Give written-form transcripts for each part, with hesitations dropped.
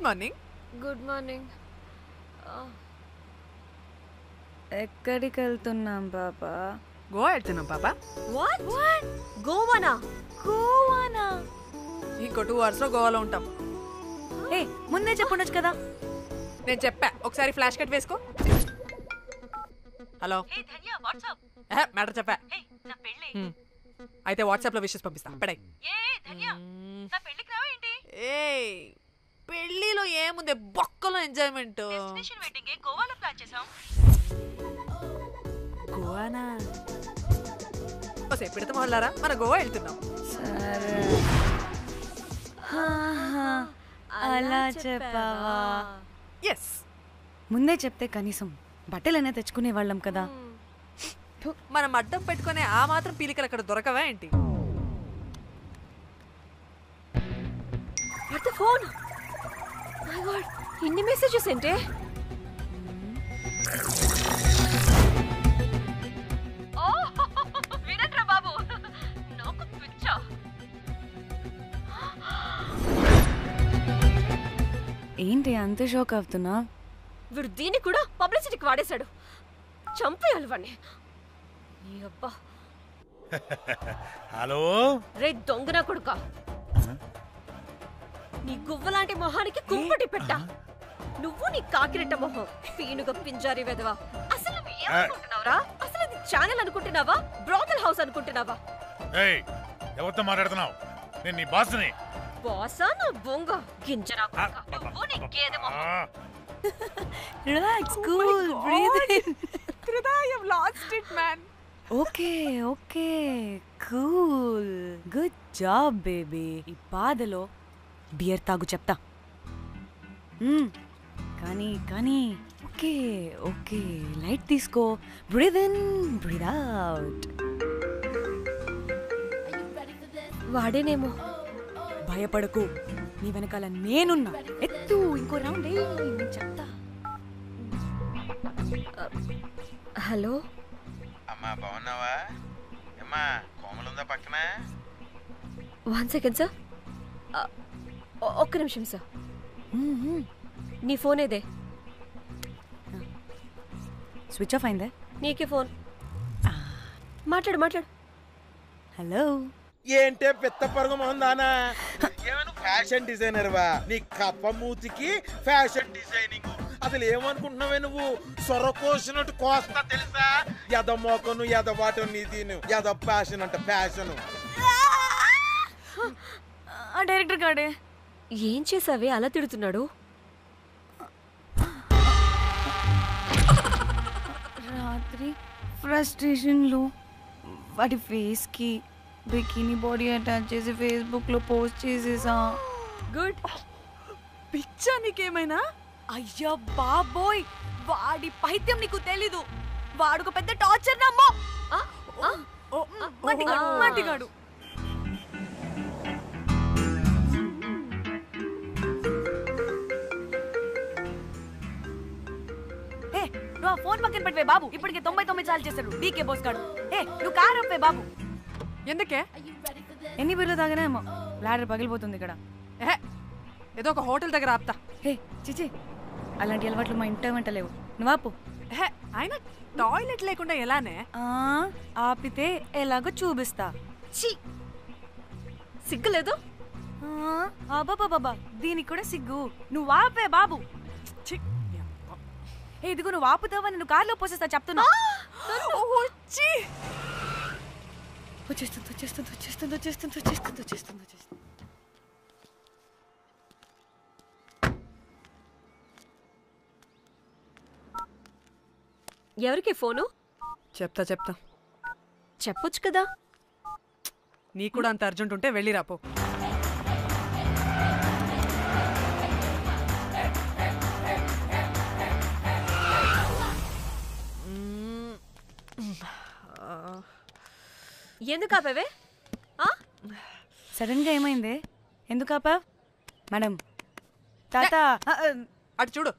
Morning. Good morning. ఎక్కడికి వెళ్తున్నాం పాపా? గోవా వెళ్తున్నాం పాపా. వాట్ గోవానా? గోవానా? ఇంకో 2 hours లో గోవాలో ఉంటాం. ఏ ముందే చెప్పుండొచ్చు కదా. నేను చెప్పా, ఒకసారి ఫ్లాష్ కట్ వేసుకో. హలో మ్యాటర్ చెప్పా. అయితే వాట్సాప్ లో విషెస్ పంపిస్తా. పడాయి. ఏ పెళ్లిలో ఏముంది, బొక్కలో ఎంజాయ్మెంట్. గోవానా? పెడతా మొదలారా, మన గోవా వెళ్తున్నాం. సరే అలా చెప్పావా? ఎస్, ముందే చెప్తే కనీసం బట్టలైనా తెచ్చుకునే వాళ్ళం కదా. మనం అడ్డం పెట్టుకునే ఆ మాత్రం పీలికలు అక్కడ దొరకవా ఏంటి? ఫోన్ ఇన్ని మెసేజెస్ ఏంటే? బాబు నాకు పిచ్చా. ఏంటి అంత షాక్ అవుతున్నా? వీడు దీన్ని కూడా పబ్లిసిటీకి వాడేశాడు. చంపేయాలి వాడిని. హలో రే దొంగనా కొడుక, నీ గువ్వలాంటి మొహానికి కుంపటి పెట్టా. నువ్వు నీ కాకిరెట్ట మొహం, పీనుగ పింజారి వెదవా. అసలు నువ్వు ఏమనుకుంటున్నావురా? అసలు ఇది ఛానల్ అనుకుంటున్నావా, బ్రోకల్ హౌస్ అనుకుంటున్నావా? ఏయ్ ఎవరితో మాట్లాడుతున్నావు? నేను నీ బాస్ని. బాసా నా బొంగ గింజరా కొడుక, నువ్వు నీ గేదె మొహం. Relax, cool, breathe in. I have lost it, man. Okay okay, cool, good job baby. ఈ బాధలో బియర్ తాగు చెప్తా. కానీ కానీ ఓకే ఓకే, లైట్ తీసుకో. Breathe in, breathe out. వాడేనేమో. భయపడకు, నీ వెనకాల నేనున్నా. ఎత్తు, ఇంకో రౌండ్ నేను చెప్తా. హలో అమ్మా, బాగున్నావా? అమ్మా కోమలుందా పక్కన? 1 second సార్, ఒక్క నిమిషం సార్. నీ ఫోన్ ఏదే? స్విచ్ ఆఫ్ అయిందే. నీకే ఫోన్. మాట్లాడు మాట్లాడు. హలో. ఏంటే పెద్ద పరుగు మొహందానా? ఏమైనా ఫ్యాషన్ డిజైనర్ వా? నీ కప్ప మూతికి ఫ్యాషన్ డిజైనింగ్. అసలు ఏమనుకుంటున్నావే నువ్వు? సొర కోసినట్టు కోస్తా తెలుసా? ఎద మోకను ఎద వాటను నీ దీని ఎద ఫ్యాషన్ అంట ఫ్యాషన్. డైరెక్టర్ గాడే ఏం చేసావే అలా తిడుతున్నాడు? రాత్రి ఫ్రస్ట్రేషన్లో వాడి ఫేస్కి బికినీ బాడీ అటాచ్ చేసి ఫేస్బుక్లో పోస్ట్ చేసేసా. గుడ్. పిచ్చా నీకేమైనా? అయ్యా బాబోయ్, వాడి పైత్యం నీకు తెలీదు. వాడుక పెద్ద టార్చర్ నమ్మో. మట్టిగాడు. నువ్వు ఆ ఫోన్ పక్కన పెట్టవే బాబు. ఇప్పటికే 99 సార్లు చేశాడు డీకే బోస్ గాడు. నువ్వు కారు అప్పే బాబు. ఎందుకే? ఎన్ని బిర్లు తాగినామో లాడర్ పగిలిపోతుంది ఇక్కడ. ఏదో ఒక హోటల్ దగ్గర ఆపుతా. చిచి, అలాంటి అలవాట్లు మా ఇంట వెంట లేవు. నువ్వు ఆపు. ఆయన టాయిలెట్ లేకుండా ఎలానే? ఆపితే ఎలాగో చూపిస్తా. సిగ్గులేదు? బాబా దీనికి కూడా సిగ్గు. నువ్వు ఆపే బాబు. ఇదిగో నువ్వు ఆపుతావని నువ్వు కార్లో పోసేస్తా చెప్తున్నా. వచ్చేస్తుంది. ఎవరికి ఫోను? చెప్తా చెప్పొచ్చు కదా. నీ కూడా అంత అర్జెంట్ ఉంటే వెళ్ళి రాపో. ఎందుకు ఆపేవే? సడన్ గా ఏమైంది? ఎందుకు ఆపా? మేడం తాత అటు చూడు.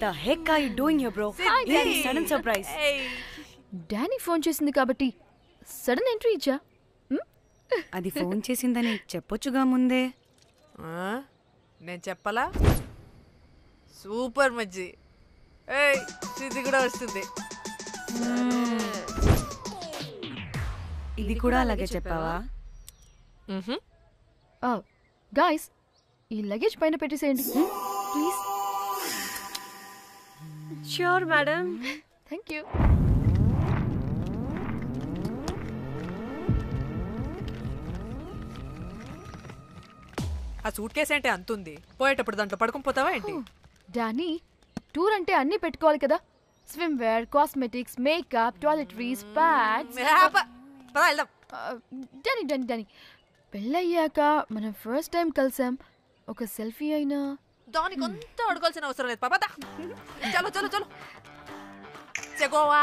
the heck are you doing here, bro? Really sudden surprise. Danny phone చేసింది కాబట్టి సడన్ ఎంట్రీ ఇచ్చా. అది ఫోన్ చేసిందని చెప్పొచ్చుగా ముందే. నేను చెప్పలా? సూపర్ మజ్జి. ఏయ్ ఇది కూడా వస్తుంది. ఇది కూడా అలాగే చెప్పావా? గాయ్స్ ఈ లగేజ్ పైన పెట్టేసేయండి please. Sure madam. Thank you. ఆ సూట్ కేసు అంటే అంతుంది, పోయేటప్పుడు దాంట్లో పడుకుని పోతావా ఏంటి? డానీ టూర్ అంటే అన్నీ పెట్టుకోవాలి కదా. Swimwear, cosmetics, makeup, toiletries, pads. డానీ డానీ డానీ పెళ్ళయ్యాక మనం ఫస్ట్ టైం కలిసాం, ఒక సెల్ఫీ అయినా. దానికి అంతా అడగాల్సిన అవసరం లేదు పాపా. చలో చలో చలో గోవా.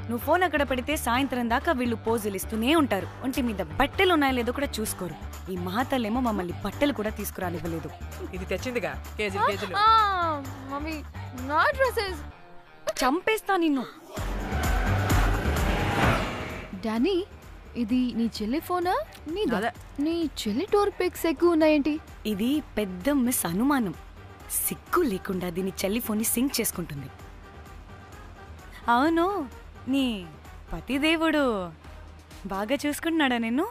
నువ్వు ఫోన్ అక్కడ పెడితే సాయంత్రం దాకా వీళ్ళు పోజులు ఇస్తూనే ఉంటారు. ఒంటి మీద బట్టలు ఉన్నాయో లేదో కూడా చూసుకోరు. ఈ మహాతల్లేమో మమ్మల్ని బట్టలు కూడా తీసుకురానివ్వలేదు. ఇది తెచ్చిందిగా కేజీలు కేజీలు. మమ్మీ నా డ్రెస్సెస్. చంపేస్తా నిన్ను. డానీ ఇది నీ చెల్లి ఫోనా? అదే. నీ చెల్లి టూర్ పిక్స్ ఎక్కువ ఉన్నాయేంటి? ఇది పెద్ద మిస్ అనుమానం. సిగ్గు లేకుండా దీని చెల్లి ఫోన్ని సింక్ చేసుకుంటుంది. అవును, నీ పతిదేవుడు బాగా చూసుకుంటున్నాడా నిన్ను?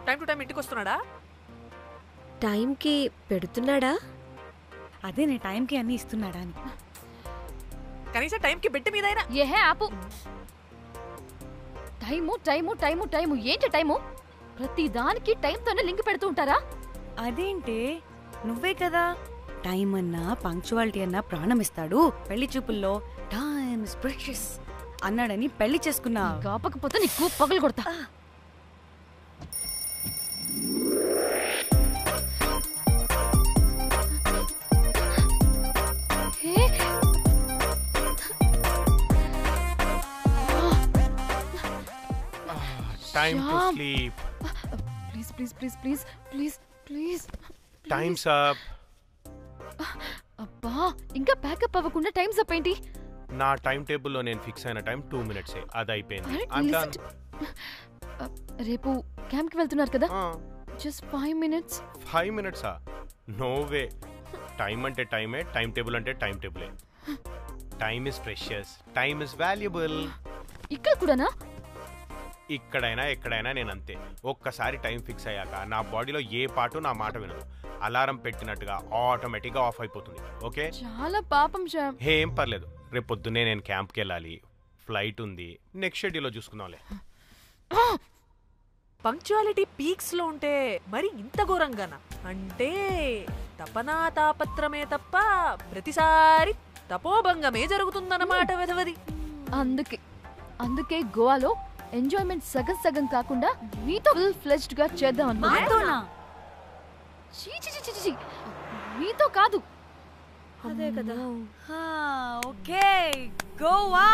టైం టు టైం ఇంటికి వస్తున్నాడా? టైంకి పెడుతున్నాడా? అదే నీ టైంకి అన్ని ఇస్తున్నాడా అని. కనీసం టైంకి బెట్టి మీదైనా. ఏహే ఆపు. టైము టైము టైము టైము ఏంటి టైము? ప్రతి దానికి టైంతోనే లింక్ పెడుతూ ఉంటారా? అదేంటే నువ్వే కదా టైం అన్నా పంక్చువాలిటీ అన్నా ప్రాణం ఇస్తాడు, పెళ్లి చూపుల్లో టైమ్ ఇస్ ప్రెషియస్ అన్నాడని పెళ్లి చేసుకున్నా. కాపకపోతే నీకు పగలు కొడతా. Time to sleep. Please, please, please, please, please, please. Time's up. అబ్బా ఇంకా ప్యాకప్ అవ్వకుండా టైమ్స్ అప్ ఏంటి? నా టైం టేబుల్లో నేను ఫిక్స్ అయిన టైం 2 minutes. అది అయిపోయింది. రేపు క్యాంప్కి వెళ్తున్నారు కదా? Just 5 minutes. 5 minutes? No way. Time అంటే టైమే, టైం టేబుల్ అంటే టైం టేబులే. Time is precious, time is valuable. ఇక్కడ కూడానా? ఇక్కడైనా ఎక్కడైనా నేను అంతే. ఒక్కసారి టైం ఫిక్స్ అయ్యాక నా బాడీలో ఏ పాటు నా మాట వినదు. అలారం పెట్టినట్టుగా ఆటోమేటిక్గా ఆఫ్ అయిపోతుంది. ఓకే, చాలా పాపం శ్యామ్. ఏం పర్లేదు, రేపు పొద్దున్నే నేను క్యాంప్కి వెళ్ళాలి, ఫ్లైట్ ఉంది, నెక్స్ట్ షెడ్యూల్లో చూసుకుందాంలే. పంక్చువాలిటీ పీక్స్ లో ఉంటే మరి ఇంత ఘోరంగానా? అంటే తపనా తాపత్రమే తప్ప ప్రతిసారి తపోభంగమే జరుగుతుందన్నమాట వెధవది. అందుకే గోవాలో ఎంజాయ్మెంట్ సగం సగం కాకుండా మీతో ఫుల్ ఫ్లెజ్డ్ గా చేద్దాం అనుకున్నా. మీతో కాదు. అదే కదా. ఓకే గోవా.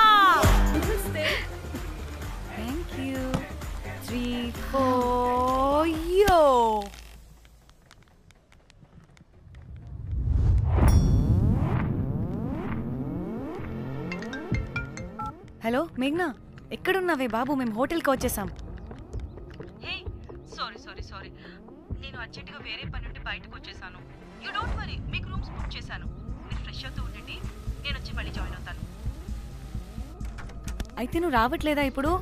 Thank you. 3 4 యో. హలో మేఘ్నా, ఎక్కడున్నావే బాబు? మేము హోటల్కి వచ్చేసాం. సారీ నేను అర్జెంటుగా వేరే పని నుండి బయటకు వచ్చేసాను. యూ డోంట్ వరీ, మీకు రూమ్స్ బుక్ చేశాను. మీరు ఫ్రెష్ అవుతూ ఉండండి, నేను వచ్చి మళ్ళీ జాయిన్ అవుతాను. అయితే నువ్వు రావట్లేదా ఇప్పుడు?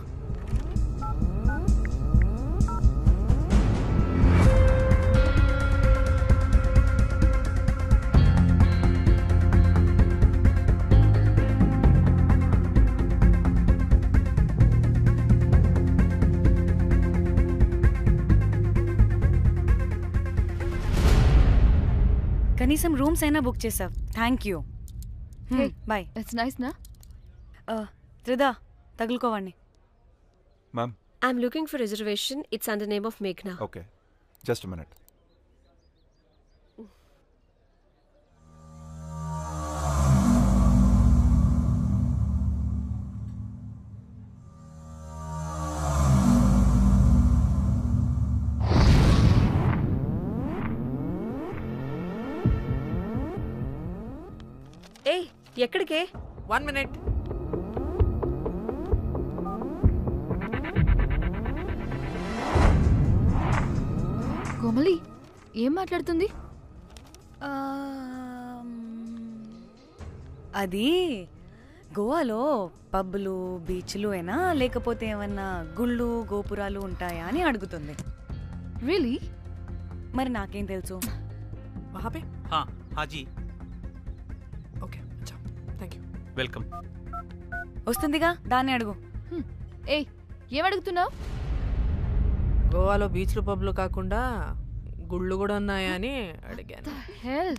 కనీసం రూమ్స్ అయినా బుక్ చేసావు. Thank you. Bye. It's nice నా. త్రిదా తగులుకోవండి. Ma'am, I'm looking for reservation. It's under name of మేఘ్నా. Okay, just minute. ఎక్కడికే? 1 minute. కోమలి ఏం మాట్లాడుతుంది? అది గోవాలో పబ్బులు బీచ్లు అయినా లేకపోతే ఏమన్నా గుళ్ళు గోపురాలు ఉంటాయా అని అడుగుతుంది. రియలీ? మరి నాకేం తెలుసు? वहाँ पे? हाँ जी. Okay, अच्छा. Thank you. వెల్కమ్. వస్తుందిగా, దాన్ని అడుగు. ఏయ్ ఏం అడుగుతున్నావు? గోవాలో బీచ్లు పబ్లు కాకుండా గుళ్ళు కూడా ఉన్నాయా అని అడిగాను. హెల్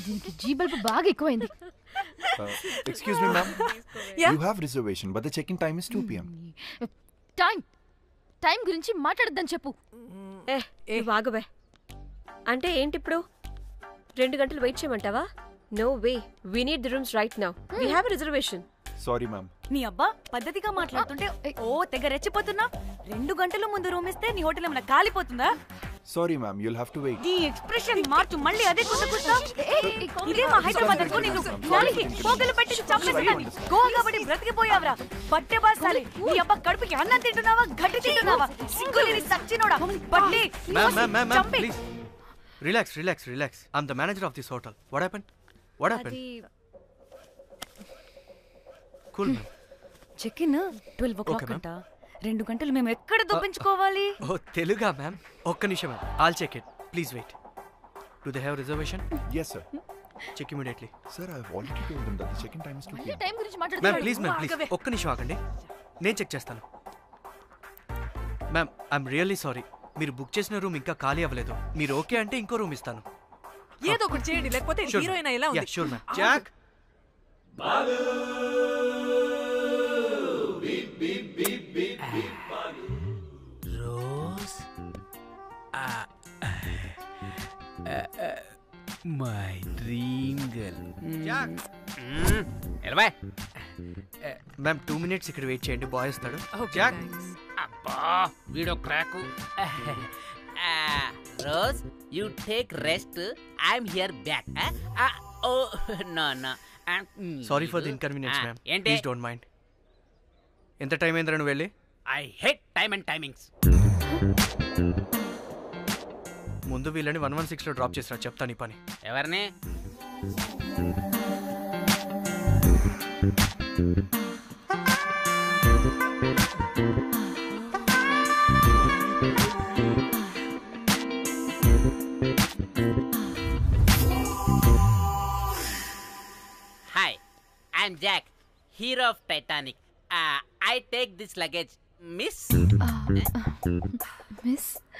దీనికి జీ బల్బ్ బాగా ఎక్కువైంది. Excuse me, ma'am. Yeah? You have reservation, but the check-in time is 2 p.m. Time గురించి మాట్లాడద్దని చెప్పు. నువ్వు ఆగువే. అంటే ఏంటి ఇప్పుడు 2 గంటలు వెయిట్ చేయమంటావా? No way, we need the rooms right now. We have a reservation. Sorry, ma'am. నీ అబ్బా పద్ధతిగా మాట్లాడుతుంటే తెగ రెచ్చిపోతున్నా. 2 గంటల ముందు రూమ్ ఇస్తే నీ హోటల్ ఏమైనా కాలిపోతుందా? Sorry, ma'am. You'll have to wait. నీ ఎక్స్ప్రెషన్ మార్చు, మళ్ళీ అదే కుసకుస్తా. ఇదే మా హైదరాబాద్ అనుకో. నేను నాలికి పోగలు పెట్టి చంపేస్తాను. గోవా కాబట్టి బ్రతికిపోయావరా బట్టే బాసాలి. నీ అబ్బా కడుపుకి అన్నం తింటున్నావా, గడ్డి తింటున్నావా? సింగులేని సచ్చినోడా బట్టే. Ma'am, please. Relax. I'm the manager of this hotel. What happened? Cool, ma'am. Check in 12 o'clock అంట. 2 గంటలు మేము ఎక్కడ దొప్పించుకోవాలి? ఓ తెలుగా మ్యామ్? ఒక్క నిమిషం ma'am. I'll check it. Please wait. Do they have reservation? Yes, sir. Check immediately. Sir, I've already told them that the check-in time is 2 p.m. Time గురించి ma'am మాట్లాడుతున్నాడు. Please ఒక్క నిమిషం ఆగండి. నేను చెక్ చేస్తాను. Ma'am I'm really sorry. మీరు book చేసిన room ఇంకా ఖాళీ అవ్వలేదు. మీరు ఓకే అంటే ఇంకో రూమ్ ఇస్తాను. ఏదో ఒకటి చేయండి, లేకపోతే హీరోయిన్ ఎలా ఉంది? Sure ma'am. Jack Rose my dream girl. Jack ఎలవా మ్యామ్ 2 minutes ఇక్కడ వెయిట్ చేయండి. బాయ్ వస్తాడు. Okay, Jack thanks. అబ్బా వీడో crack. Rose you take rest. I'm here back. Oh no sorry for the inconvenience ma'am. ఏంటి? Please don't mind. ఎంత time అయిందిరా నువ్వు వెళ్ళి? I hate time and timings. ముందు వీళ్ళని 116లో డ్రాప్ చేసినా చెప్తాను ఈ పని. ఎవరిని? Hi, I'm Jack, hero of Titanic. I take this luggage. Miss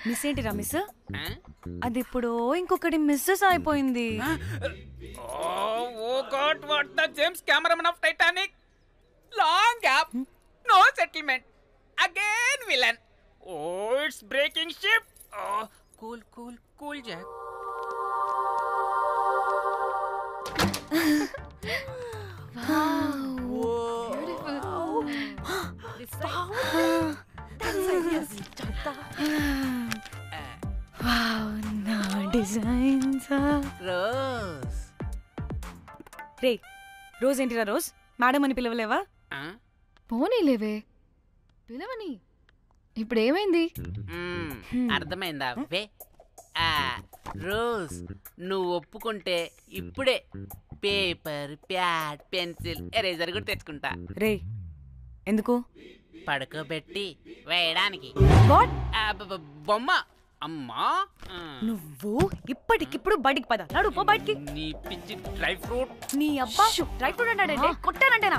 miss ఏంటిరా మిస్? అది ఇప్పుడు ఇంకొకటి మిస్సెస్ అయిపోయింది. Oh God, what the James cameraman of Titanic. Long gap, no settlement, again villain. Oh it's breaking ship. Cool Jack. Rose రే Rose ఏంటిరా Rose? Madam అని పిలవలేవా? పోనీలేవే పిలవని. ఇప్పుడు ఏమైంది? అర్థమైందా? వే రోజ్, నువ్వు ఒప్పుకుంటే ఇప్పుడే పేపర్, ప్యాడ్, పెన్సిల్, ఎరేజర్ కూడా తెచ్చుకుంటా. రే ఎందుకు? పడుకోబెట్టి వేయడానికి. బొమ్మ. అమ్మా నువ్వు ఇప్పటికిప్పుడు బయటికి పద. నడు పో బయటికి. నీ పిచ్చి డ్రై ఫ్రూట్. నీ అబ్బా డ్రై ఫ్రూట్ అన్నాడంటే కొట్టానంటేనా?